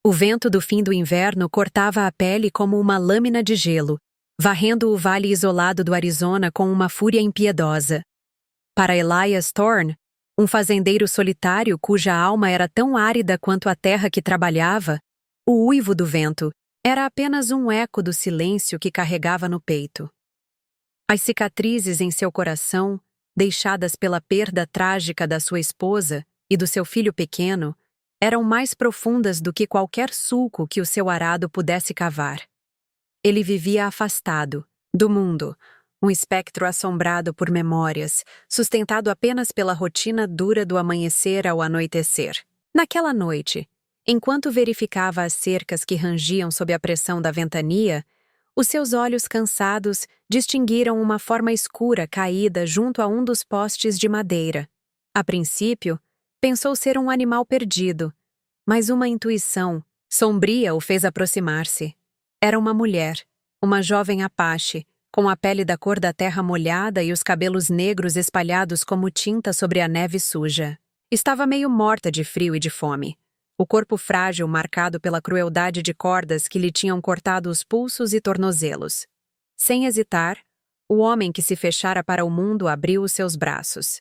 O vento do fim do inverno cortava a pele como uma lâmina de gelo, varrendo o vale isolado do Arizona com uma fúria impiedosa. Para Elias Thorne, um fazendeiro solitário cuja alma era tão árida quanto a terra que trabalhava, o uivo do vento era apenas um eco do silêncio que carregava no peito. As cicatrizes em seu coração, deixadas pela perda trágica da sua esposa e do seu filho pequeno, eram mais profundas do que qualquer sulco que o seu arado pudesse cavar. Ele vivia afastado do mundo, um espectro assombrado por memórias, sustentado apenas pela rotina dura do amanhecer ao anoitecer. Naquela noite, enquanto verificava as cercas que rangiam sob a pressão da ventania, os seus olhos cansados distinguiram uma forma escura caída junto a um dos postes de madeira. A princípio, pensou ser um animal perdido, mas uma intuição sombria o fez aproximar-se. Era uma mulher, uma jovem Apache, com a pele da cor da terra molhada e os cabelos negros espalhados como tinta sobre a neve suja. Estava meio morta de frio e de fome. O corpo frágil marcado pela crueldade de cordas que lhe tinham cortado os pulsos e tornozelos. Sem hesitar, o homem que se fechara para o mundo abriu os seus braços.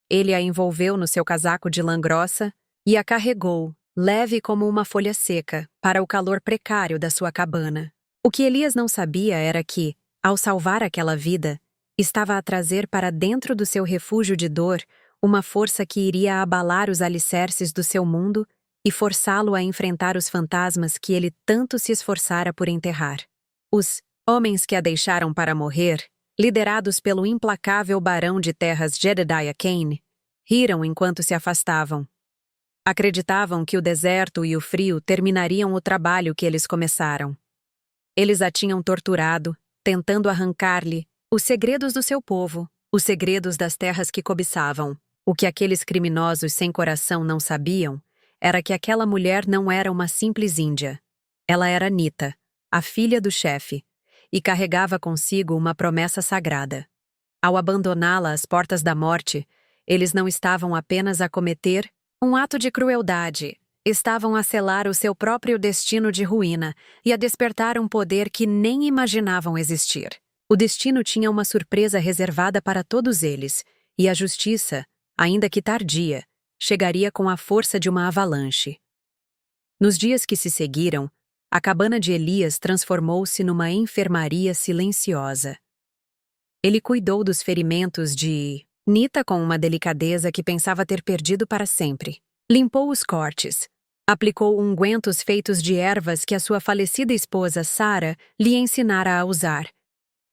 Ele a envolveu no seu casaco de lã grossa e a carregou, leve como uma folha seca, para o calor precário da sua cabana. O que Elias não sabia era que, ao salvar aquela vida, estava a trazer para dentro do seu refúgio de dor uma força que iria abalar os alicerces do seu mundo e forçá-lo a enfrentar os fantasmas que ele tanto se esforçara por enterrar. Os homens que a deixaram para morrer, liderados pelo implacável barão de terras Jedediah Kane, riram enquanto se afastavam. Acreditavam que o deserto e o frio terminariam o trabalho que eles começaram. Eles a tinham torturado, tentando arrancar-lhe os segredos do seu povo, os segredos das terras que cobiçavam. O que aqueles criminosos sem coração não sabiam era que aquela mulher não era uma simples índia. Ela era Nita, a filha do chefe, e carregava consigo uma promessa sagrada. Ao abandoná-la às portas da morte, eles não estavam apenas a cometer um ato de crueldade, estavam a selar o seu próprio destino de ruína e a despertar um poder que nem imaginavam existir. O destino tinha uma surpresa reservada para todos eles, e a justiça, ainda que tardia, chegaria com a força de uma avalanche. Nos dias que se seguiram, a cabana de Elias transformou-se numa enfermaria silenciosa. Ele cuidou dos ferimentos de Nita com uma delicadeza que pensava ter perdido para sempre. Limpou os cortes, aplicou ungüentos feitos de ervas que a sua falecida esposa, Sarah, lhe ensinara a usar,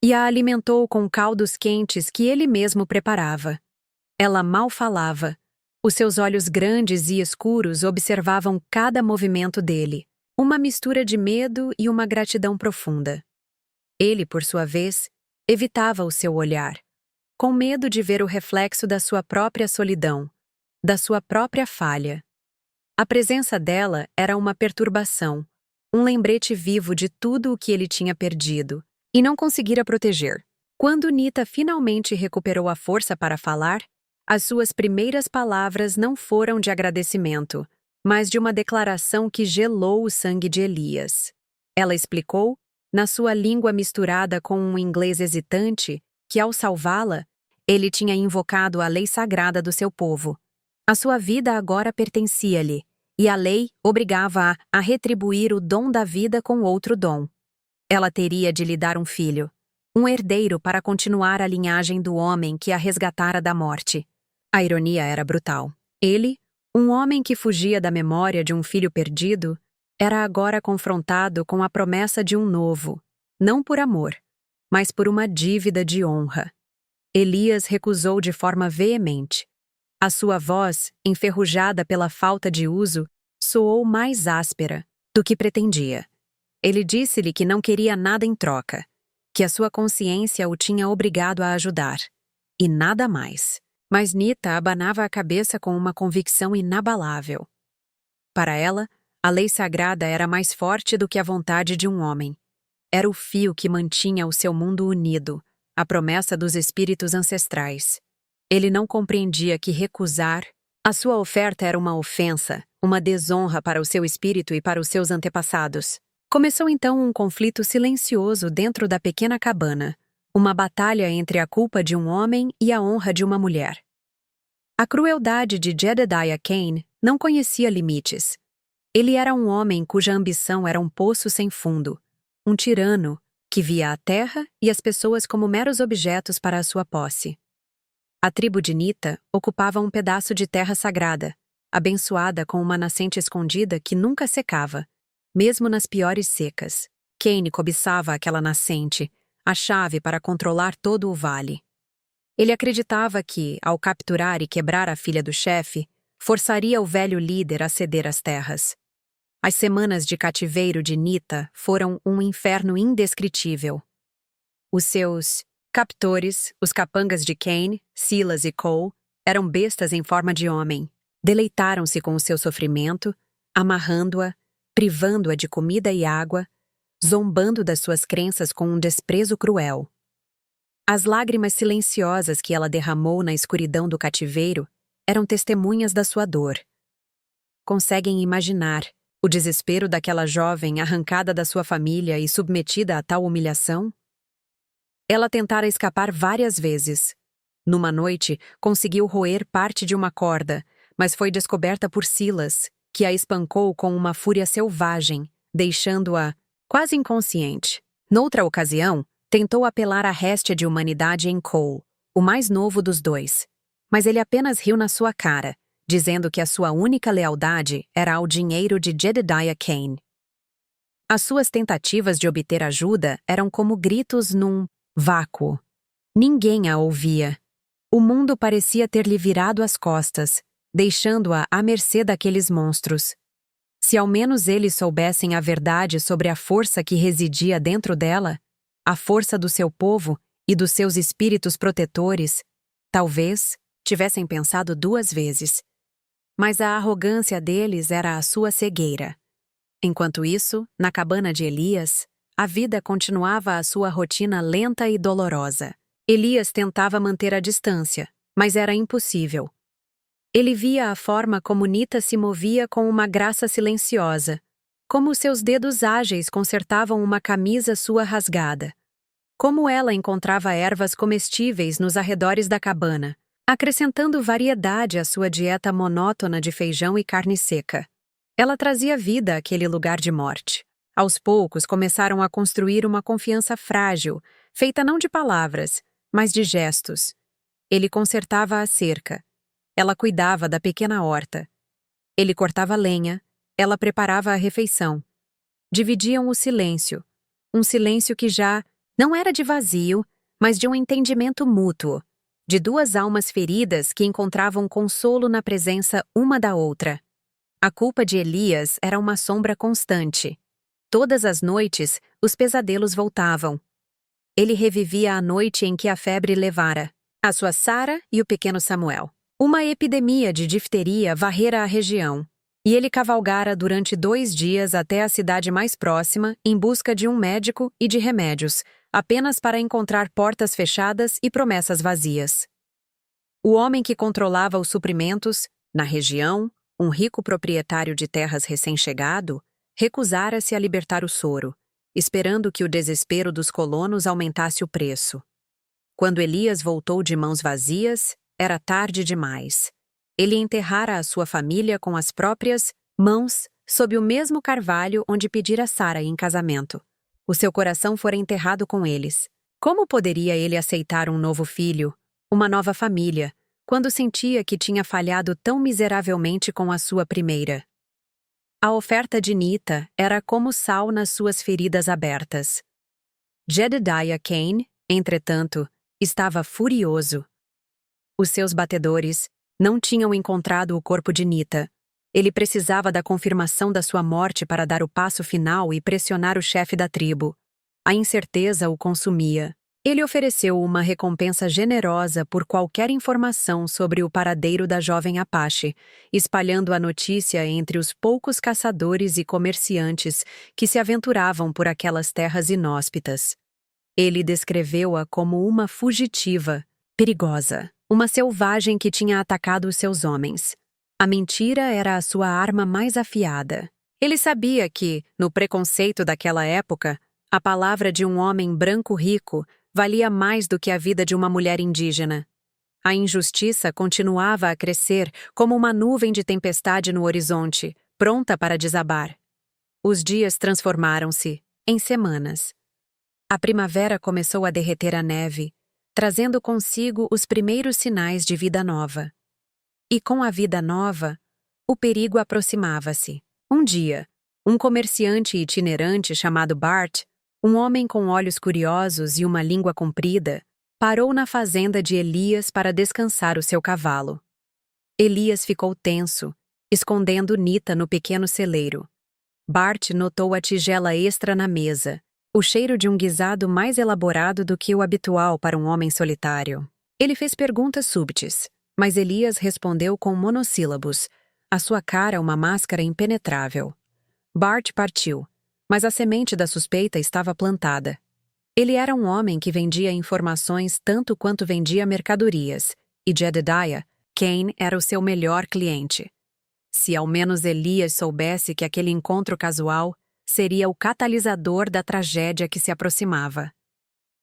e a alimentou com caldos quentes que ele mesmo preparava. Ela mal falava. Os seus olhos grandes e escuros observavam cada movimento dele, uma mistura de medo e uma gratidão profunda. Ele, por sua vez, evitava o seu olhar, com medo de ver o reflexo da sua própria solidão, da sua própria falha. A presença dela era uma perturbação, um lembrete vivo de tudo o que ele tinha perdido e não conseguira proteger. Quando Nita finalmente recuperou a força para falar, as suas primeiras palavras não foram de agradecimento, mas de uma declaração que gelou o sangue de Elias. Ela explicou, na sua língua misturada com um inglês hesitante, que ao salvá-la, ele tinha invocado a lei sagrada do seu povo. A sua vida agora pertencia-lhe, e a lei obrigava-a a retribuir o dom da vida com outro dom. Ela teria de lhe dar um filho, um herdeiro para continuar a linhagem do homem que a resgatara da morte. A ironia era brutal. Ele, um homem que fugia da memória de um filho perdido, era agora confrontado com a promessa de um novo, não por amor, mas por uma dívida de honra. Elias recusou de forma veemente. A sua voz, enferrujada pela falta de uso, soou mais áspera do que pretendia. Ele disse-lhe que não queria nada em troca, que a sua consciência o tinha obrigado a ajudar, e nada mais. Mas Nita abanava a cabeça com uma convicção inabalável. Para ela, a lei sagrada era mais forte do que a vontade de um homem. Era o fio que mantinha o seu mundo unido, a promessa dos espíritos ancestrais. Ele não compreendia que recusar a sua oferta era uma ofensa, uma desonra para o seu espírito e para os seus antepassados. Começou então um conflito silencioso dentro da pequena cabana, uma batalha entre a culpa de um homem e a honra de uma mulher. A crueldade de Jedediah Kane não conhecia limites. Ele era um homem cuja ambição era um poço sem fundo, um tirano que via a terra e as pessoas como meros objetos para a sua posse. A tribo de Nita ocupava um pedaço de terra sagrada, abençoada com uma nascente escondida que nunca secava, mesmo nas piores secas. Kane cobiçava aquela nascente, a chave para controlar todo o vale. Ele acreditava que, ao capturar e quebrar a filha do chefe, forçaria o velho líder a ceder as terras. As semanas de cativeiro de Nita foram um inferno indescritível. Os seus captores, os capangas de Kane, Silas e Cole, eram bestas em forma de homem. Deleitaram-se com o seu sofrimento, amarrando-a, privando-a de comida e água, zombando das suas crenças com um desprezo cruel. As lágrimas silenciosas que ela derramou na escuridão do cativeiro eram testemunhas da sua dor. Conseguem imaginar o desespero daquela jovem arrancada da sua família e submetida a tal humilhação? Ela tentara escapar várias vezes. Numa noite, conseguiu roer parte de uma corda, mas foi descoberta por Silas, que a espancou com uma fúria selvagem, deixando-a quase inconsciente. Noutra ocasião, tentou apelar à réstia de humanidade em Cole, o mais novo dos dois. Mas ele apenas riu na sua cara, dizendo que a sua única lealdade era ao dinheiro de Jedediah Kane. As suas tentativas de obter ajuda eram como gritos num vácuo. Ninguém a ouvia. O mundo parecia ter-lhe virado as costas, deixando-a à mercê daqueles monstros. Se ao menos eles soubessem a verdade sobre a força que residia dentro dela, a força do seu povo e dos seus espíritos protetores, talvez tivessem pensado 2 vezes. Mas a arrogância deles era a sua cegueira. Enquanto isso, na cabana de Elias, a vida continuava a sua rotina lenta e dolorosa. Elias tentava manter a distância, mas era impossível. Ele via a forma como Nita se movia com uma graça silenciosa, como seus dedos ágeis consertavam uma camisa sua rasgada, como ela encontrava ervas comestíveis nos arredores da cabana, acrescentando variedade à sua dieta monótona de feijão e carne seca. Ela trazia vida àquele lugar de morte. Aos poucos começaram a construir uma confiança frágil, feita não de palavras, mas de gestos. Ele consertava a cerca. Ela cuidava da pequena horta. Ele cortava lenha, ela preparava a refeição. Dividiam o silêncio, um silêncio que já não era de vazio, mas de um entendimento mútuo, de 2 almas feridas que encontravam consolo na presença uma da outra. A culpa de Elias era uma sombra constante. Todas as noites, os pesadelos voltavam. Ele revivia a noite em que a febre levara a sua Sara e o pequeno Samuel. Uma epidemia de difteria varrera a região, e ele cavalgara durante 2 dias até a cidade mais próxima em busca de um médico e de remédios, apenas para encontrar portas fechadas e promessas vazias. O homem que controlava os suprimentos, na região, um rico proprietário de terras recém-chegado, recusara-se a libertar o soro, esperando que o desespero dos colonos aumentasse o preço. Quando Elias voltou de mãos vazias, era tarde demais. Ele enterrara a sua família com as próprias mãos sob o mesmo carvalho onde pedira Sara em casamento. O seu coração fora enterrado com eles. Como poderia ele aceitar um novo filho, uma nova família, quando sentia que tinha falhado tão miseravelmente com a sua primeira? A oferta de Nita era como sal nas suas feridas abertas. Jedediah Kane, entretanto, estava furioso. Os seus batedores não tinham encontrado o corpo de Nita. Ele precisava da confirmação da sua morte para dar o passo final e pressionar o chefe da tribo. A incerteza o consumia. Ele ofereceu uma recompensa generosa por qualquer informação sobre o paradeiro da jovem Apache, espalhando a notícia entre os poucos caçadores e comerciantes que se aventuravam por aquelas terras inóspitas. Ele descreveu-a como uma fugitiva, perigosa, uma selvagem que tinha atacado os seus homens. A mentira era a sua arma mais afiada. Ele sabia que, no preconceito daquela época, a palavra de um homem branco rico valia mais do que a vida de uma mulher indígena. A injustiça continuava a crescer como uma nuvem de tempestade no horizonte, pronta para desabar. Os dias transformaram-se em semanas. A primavera começou a derreter a neve, trazendo consigo os primeiros sinais de vida nova. E com a vida nova, o perigo aproximava-se. Um dia, um comerciante itinerante chamado Bart, um homem com olhos curiosos e uma língua comprida, parou na fazenda de Elias para descansar o seu cavalo. Elias ficou tenso, escondendo Nita no pequeno celeiro. Bart notou a tigela extra na mesa, o cheiro de um guisado mais elaborado do que o habitual para um homem solitário. Ele fez perguntas súbitas, mas Elias respondeu com monossílabos, a sua cara uma máscara impenetrável. Bart partiu, mas a semente da suspeita estava plantada. Ele era um homem que vendia informações tanto quanto vendia mercadorias, e Jedediah Kane era o seu melhor cliente. Se ao menos Elias soubesse que aquele encontro casual seria o catalisador da tragédia que se aproximava.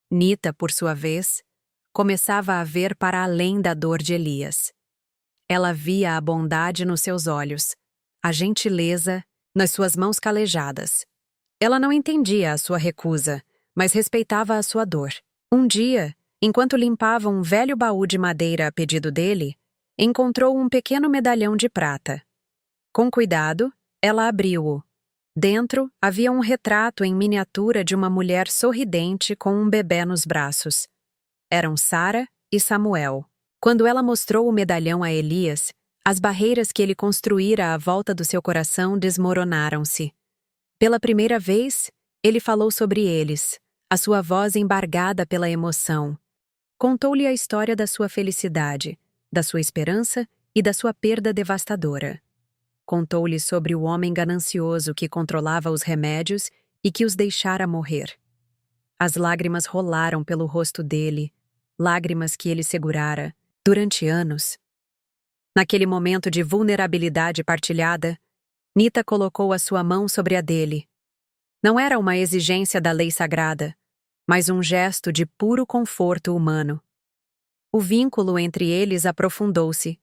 Nita, por sua vez, começava a ver para além da dor de Elias. Ela via a bondade nos seus olhos, a gentileza nas suas mãos calejadas. Ela não entendia a sua recusa, mas respeitava a sua dor. Um dia, enquanto limpava um velho baú de madeira a pedido dele, encontrou um pequeno medalhão de prata. Com cuidado, ela abriu-o. Dentro havia um retrato em miniatura de uma mulher sorridente com um bebê nos braços. Eram Sara e Samuel. Quando ela mostrou o medalhão a Elias, as barreiras que ele construíra à volta do seu coração desmoronaram-se. Pela primeira vez, ele falou sobre eles, a sua voz embargada pela emoção. Contou-lhe a história da sua felicidade, da sua esperança e da sua perda devastadora. Contou-lhe sobre o homem ganancioso que controlava os remédios e que os deixara morrer. As lágrimas rolaram pelo rosto dele, lágrimas que ele segurara durante anos. Naquele momento de vulnerabilidade partilhada, Nita colocou a sua mão sobre a dele. Não era uma exigência da lei sagrada, mas um gesto de puro conforto humano. O vínculo entre eles aprofundou-se,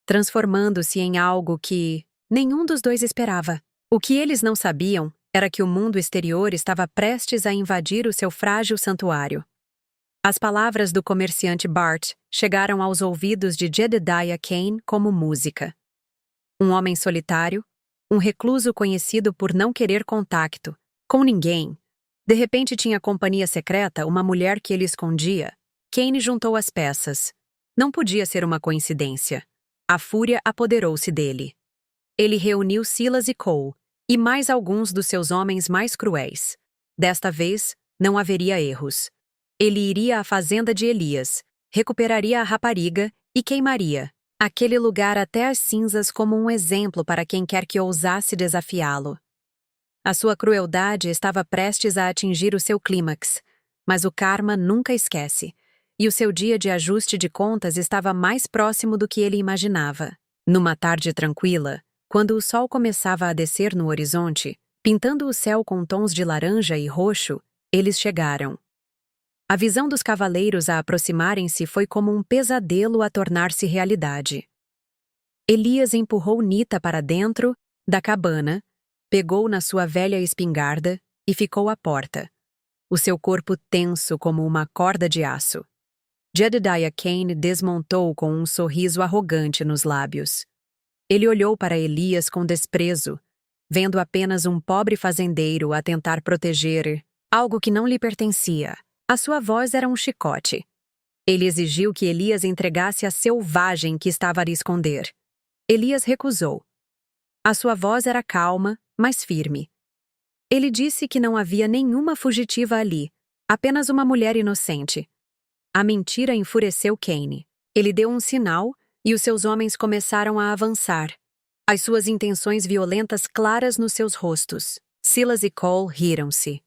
transformando-se em algo que nenhum dos dois esperava. O que eles não sabiam era que o mundo exterior estava prestes a invadir o seu frágil santuário. As palavras do comerciante Bart chegaram aos ouvidos de Jedediah Kane como música. Um homem solitário, um recluso conhecido por não querer contato com ninguém, de repente tinha companhia secreta, uma mulher que ele escondia. Kane juntou as peças. Não podia ser uma coincidência. A fúria apoderou-se dele. Ele reuniu Silas e Cole, e mais alguns dos seus homens mais cruéis. Desta vez, não haveria erros. Ele iria à fazenda de Elias, recuperaria a rapariga e queimaria aquele lugar até as cinzas como um exemplo para quem quer que ousasse desafiá-lo. A sua crueldade estava prestes a atingir o seu clímax, mas o karma nunca esquece, e o seu dia de ajuste de contas estava mais próximo do que ele imaginava. Numa tarde tranquila, quando o sol começava a descer no horizonte, pintando o céu com tons de laranja e roxo, eles chegaram. A visão dos cavaleiros a aproximarem-se foi como um pesadelo a tornar-se realidade. Elias empurrou Nita para dentro da cabana, pegou na sua velha espingarda e ficou à porta, o seu corpo tenso como uma corda de aço. Jedediah Kane desmontou com um sorriso arrogante nos lábios. Ele olhou para Elias com desprezo, vendo apenas um pobre fazendeiro a tentar proteger algo que não lhe pertencia. A sua voz era um chicote. Ele exigiu que Elias entregasse a selvagem que estava a lhe esconder. Elias recusou. A sua voz era calma, mas firme. Ele disse que não havia nenhuma fugitiva ali, apenas uma mulher inocente. A mentira enfureceu Kane. Ele deu um sinal e os seus homens começaram a avançar, as suas intenções violentas claras nos seus rostos. Silas e Cole riram-se,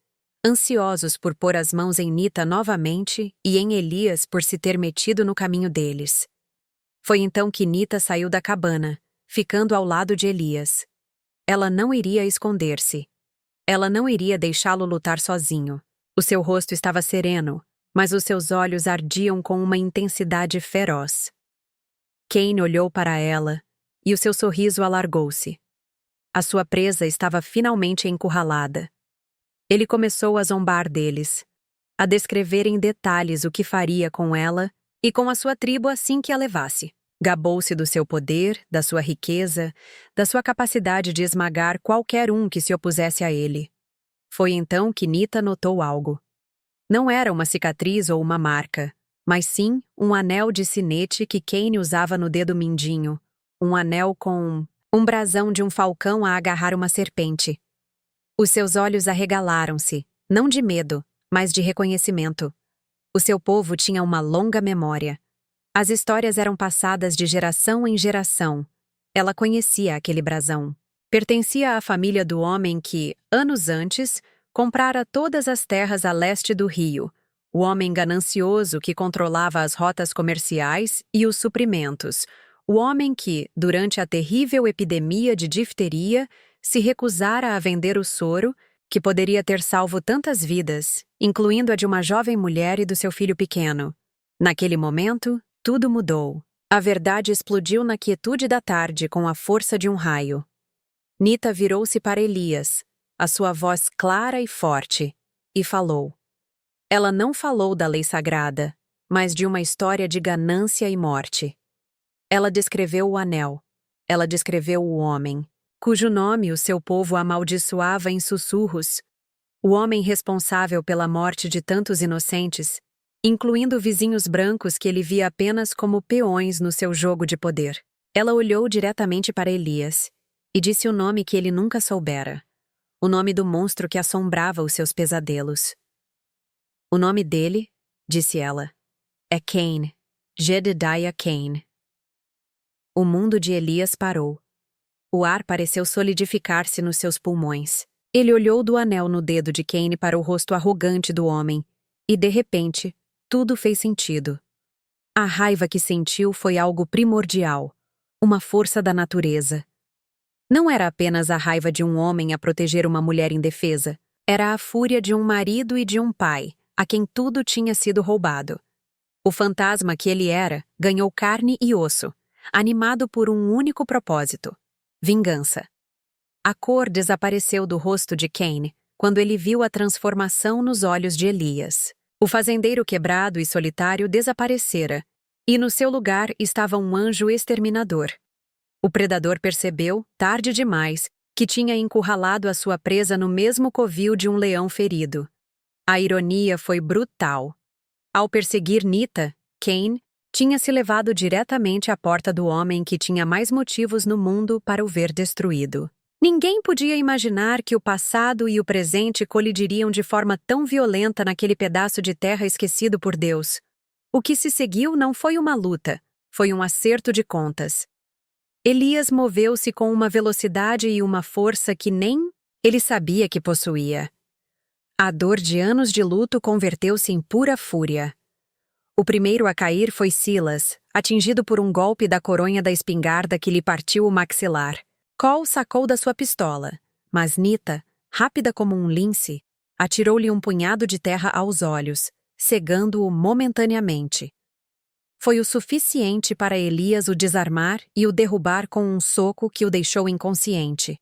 ansiosos por pôr as mãos em Nita novamente e em Elias por se ter metido no caminho deles. Foi então que Nita saiu da cabana, ficando ao lado de Elias. Ela não iria esconder-se. Ela não iria deixá-lo lutar sozinho. O seu rosto estava sereno, mas os seus olhos ardiam com uma intensidade feroz. Cain olhou para ela, e o seu sorriso alargou-se. A sua presa estava finalmente encurralada. Ele começou a zombar deles, a descrever em detalhes o que faria com ela e com a sua tribo assim que a levasse. Gabou-se do seu poder, da sua riqueza, da sua capacidade de esmagar qualquer um que se opusesse a ele. Foi então que Nita notou algo. Não era uma cicatriz ou uma marca, mas sim um anel de sinete que Cain usava no dedo mindinho, um anel com um brasão de um falcão a agarrar uma serpente. Os seus olhos arregalaram-se, não de medo, mas de reconhecimento. O seu povo tinha uma longa memória. As histórias eram passadas de geração em geração. Ela conhecia aquele brasão. Pertencia à família do homem que, anos antes, comprara todas as terras a leste do rio, o homem ganancioso que controlava as rotas comerciais e os suprimentos, o homem que, durante a terrível epidemia de difteria, se recusara a vender o soro, que poderia ter salvo tantas vidas, incluindo a de uma jovem mulher e do seu filho pequeno. Naquele momento, tudo mudou. A verdade explodiu na quietude da tarde com a força de um raio. Nita virou-se para Elias, a sua voz clara e forte, e falou. Ela não falou da lei sagrada, mas de uma história de ganância e morte. Ela descreveu o anel. Ela descreveu o homem, cujo nome o seu povo amaldiçoava em sussurros. O homem responsável pela morte de tantos inocentes, incluindo vizinhos brancos que ele via apenas como peões no seu jogo de poder. Ela olhou diretamente para Elias e disse o nome que ele nunca soubera. O nome do monstro que assombrava os seus pesadelos. O nome dele, disse ela, é Cain, Jedediah Cain. O mundo de Elias parou. O ar pareceu solidificar-se nos seus pulmões. Ele olhou do anel no dedo de Cain para o rosto arrogante do homem, e de repente, tudo fez sentido. A raiva que sentiu foi algo primordial, uma força da natureza. Não era apenas a raiva de um homem a proteger uma mulher indefesa, era a fúria de um marido e de um pai, a quem tudo tinha sido roubado. O fantasma que ele era ganhou carne e osso, animado por um único propósito: vingança. A cor desapareceu do rosto de Cain quando ele viu a transformação nos olhos de Elias. O fazendeiro quebrado e solitário desaparecera, e no seu lugar estava um anjo exterminador. O predador percebeu, tarde demais, que tinha encurralado a sua presa no mesmo covil de um leão ferido. A ironia foi brutal. Ao perseguir Nita, Cain tinha se levado diretamente à porta do homem que tinha mais motivos no mundo para o ver destruído. Ninguém podia imaginar que o passado e o presente colidiriam de forma tão violenta naquele pedaço de terra esquecido por Deus. O que se seguiu não foi uma luta, foi um acerto de contas. Elias moveu-se com uma velocidade e uma força que nem ele sabia que possuía. A dor de anos de luto converteu-se em pura fúria. O primeiro a cair foi Silas, atingido por um golpe da coronha da espingarda que lhe partiu o maxilar. Cole sacou da sua pistola, mas Nita, rápida como um lince, atirou-lhe um punhado de terra aos olhos, cegando-o momentaneamente. Foi o suficiente para Elias o desarmar e o derrubar com um soco que o deixou inconsciente.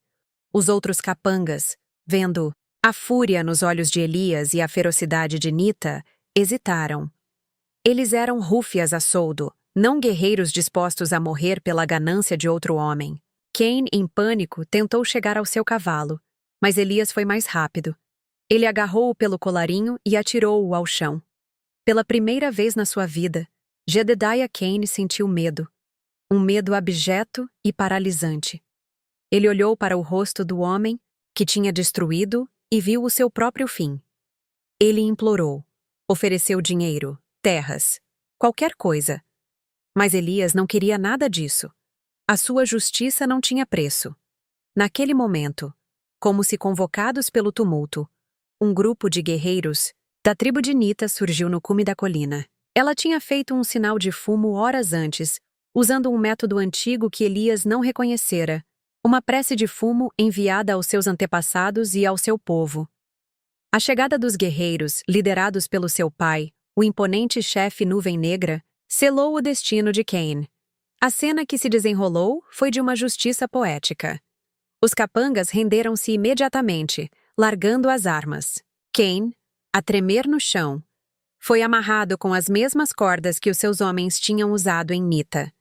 Os outros capangas, vendo a fúria nos olhos de Elias e a ferocidade de Nita, hesitaram. Eles eram rúfias a soldo, não guerreiros dispostos a morrer pela ganância de outro homem. Cain, em pânico, tentou chegar ao seu cavalo, mas Elias foi mais rápido. Ele agarrou-o pelo colarinho e atirou-o ao chão. Pela primeira vez na sua vida, Jedediah Cain sentiu medo. Um medo abjeto e paralisante. Ele olhou para o rosto do homem, que tinha destruído, e viu o seu próprio fim. Ele implorou. Ofereceu dinheiro, terras, qualquer coisa. Mas Elias não queria nada disso. A sua justiça não tinha preço. Naquele momento, como se convocados pelo tumulto, um grupo de guerreiros da tribo de Nita surgiu no cume da colina. Ela tinha feito um sinal de fumo horas antes, usando um método antigo que Elias não reconhecera, uma prece de fumo enviada aos seus antepassados e ao seu povo. A chegada dos guerreiros, liderados pelo seu pai, o imponente chefe Nuvem Negra, selou o destino de Cain. A cena que se desenrolou foi de uma justiça poética. Os capangas renderam-se imediatamente, largando as armas. Cain, a tremer no chão, foi amarrado com as mesmas cordas que os seus homens tinham usado em Nita.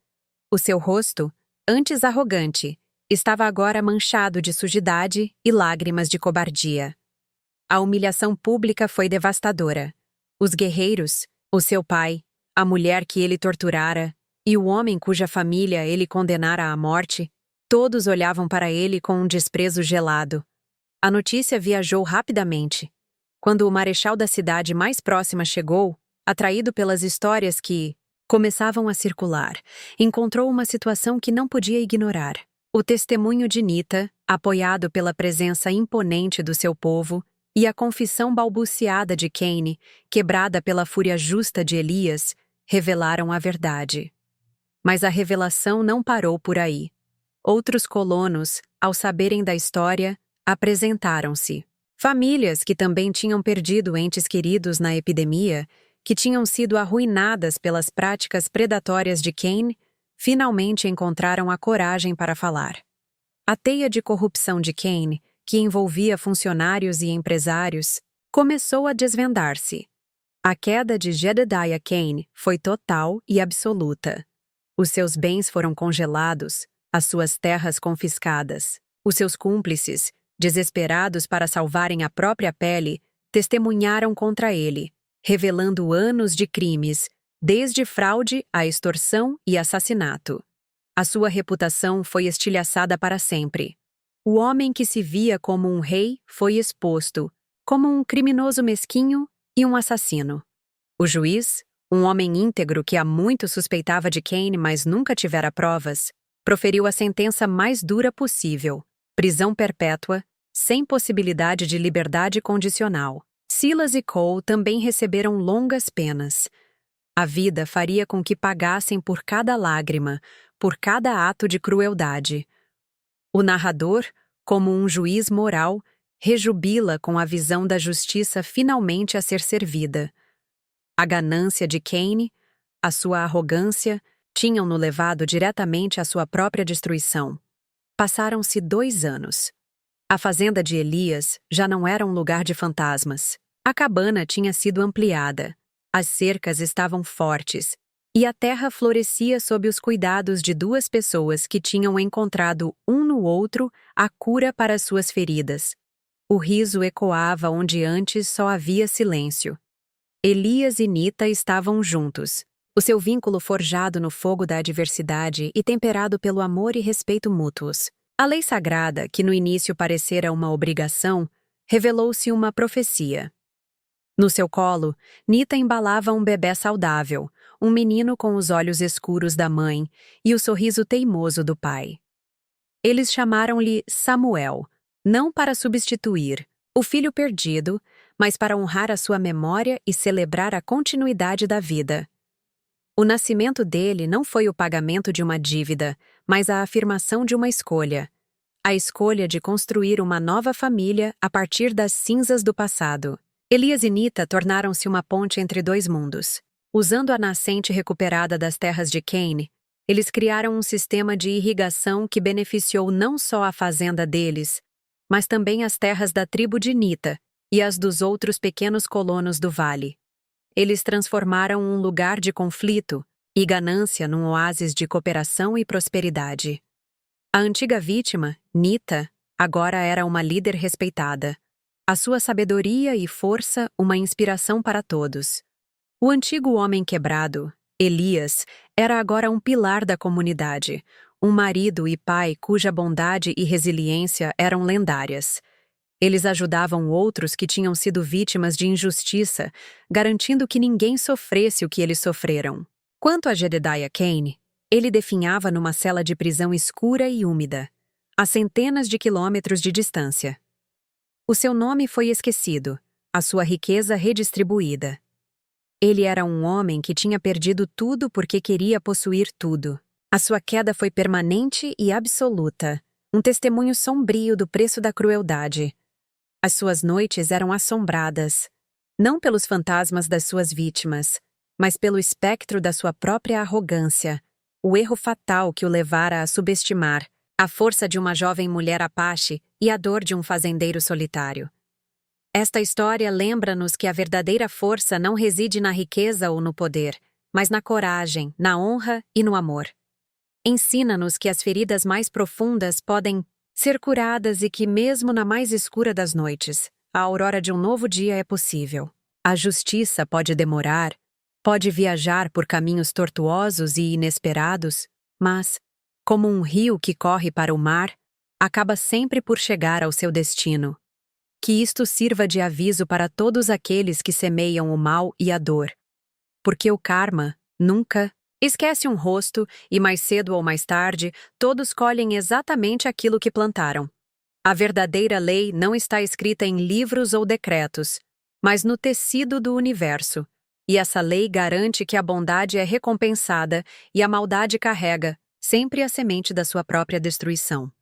O seu rosto, antes arrogante, estava agora manchado de sujidade e lágrimas de cobardia. A humilhação pública foi devastadora. Os guerreiros, o seu pai, a mulher que ele torturara e o homem cuja família ele condenara à morte, todos olhavam para ele com um desprezo gelado. A notícia viajou rapidamente. Quando o marechal da cidade mais próxima chegou, atraído pelas histórias que começavam a circular, encontrou uma situação que não podia ignorar. O testemunho de Nita, apoiado pela presença imponente do seu povo, e a confissão balbuciada de Cain, quebrada pela fúria justa de Elias, revelaram a verdade. Mas a revelação não parou por aí. Outros colonos, ao saberem da história, apresentaram-se. Famílias que também tinham perdido entes queridos na epidemia, que tinham sido arruinadas pelas práticas predatórias de Cain, finalmente encontraram a coragem para falar. A teia de corrupção de Cain, que envolvia funcionários e empresários, começou a desvendar-se. A queda de Jedediah Cain foi total e absoluta. Os seus bens foram congelados, as suas terras confiscadas. Os seus cúmplices, desesperados para salvarem a própria pele, testemunharam contra ele, revelando anos de crimes, desde fraude a extorsão e assassinato. A sua reputação foi estilhaçada para sempre. O homem que se via como um rei foi exposto, como um criminoso mesquinho e um assassino. O juiz, um homem íntegro que há muito suspeitava de Cain, mas nunca tivera provas, proferiu a sentença mais dura possível: prisão perpétua, sem possibilidade de liberdade condicional. Silas e Cole também receberam longas penas. A vida faria com que pagassem por cada lágrima, por cada ato de crueldade. O narrador, como um juiz moral, rejubila com a visão da justiça finalmente a ser servida. A ganância de Cain, a sua arrogância, tinham-no levado diretamente à sua própria destruição. Passaram-se 2 anos. A fazenda de Elias já não era um lugar de fantasmas. A cabana tinha sido ampliada, as cercas estavam fortes, e a terra florescia sob os cuidados de 2 pessoas que tinham encontrado um no outro a cura para suas feridas. O riso ecoava onde antes só havia silêncio. Elias e Nita estavam juntos. O seu vínculo forjado no fogo da adversidade e temperado pelo amor e respeito mútuos. A lei sagrada, que no início parecera uma obrigação, revelou-se uma profecia. No seu colo, Nita embalava um bebé saudável, um menino com os olhos escuros da mãe e o sorriso teimoso do pai. Eles chamaram-lhe Samuel, não para substituir o filho perdido, mas para honrar a sua memória e celebrar a continuidade da vida. O nascimento dele não foi o pagamento de uma dívida, mas a afirmação de uma escolha. A escolha de construir uma nova família a partir das cinzas do passado. Elias e Nita tornaram-se uma ponte entre 2 mundos. Usando a nascente recuperada das terras de Cain, eles criaram um sistema de irrigação que beneficiou não só a fazenda deles, mas também as terras da tribo de Nita e as dos outros pequenos colonos do vale. Eles transformaram um lugar de conflito e ganância num oásis de cooperação e prosperidade. A antiga vítima, Nita, agora era uma líder respeitada. A sua sabedoria e força uma inspiração para todos. O antigo homem quebrado, Elias, era agora um pilar da comunidade, um marido e pai cuja bondade e resiliência eram lendárias. Eles ajudavam outros que tinham sido vítimas de injustiça, garantindo que ninguém sofresse o que eles sofreram. Quanto a Jedediah Cain, ele definhava numa cela de prisão escura e úmida, a centenas de quilômetros de distância. O seu nome foi esquecido, a sua riqueza redistribuída. Ele era um homem que tinha perdido tudo porque queria possuir tudo. A sua queda foi permanente e absoluta, um testemunho sombrio do preço da crueldade. As suas noites eram assombradas, não pelos fantasmas das suas vítimas, mas pelo espectro da sua própria arrogância, o erro fatal que o levara a subestimar a força de uma jovem mulher apache e a dor de um fazendeiro solitário. Esta história lembra-nos que a verdadeira força não reside na riqueza ou no poder, mas na coragem, na honra e no amor. Ensina-nos que as feridas mais profundas podem ser curadas e que, mesmo na mais escura das noites, a aurora de um novo dia é possível. A justiça pode demorar, pode viajar por caminhos tortuosos e inesperados, mas, como um rio que corre para o mar, acaba sempre por chegar ao seu destino. Que isto sirva de aviso para todos aqueles que semeiam o mal e a dor. Porque o karma nunca esquece um rosto e, mais cedo ou mais tarde, todos colhem exatamente aquilo que plantaram. A verdadeira lei não está escrita em livros ou decretos, mas no tecido do universo. E essa lei garante que a bondade é recompensada e a maldade carrega sempre a semente da sua própria destruição.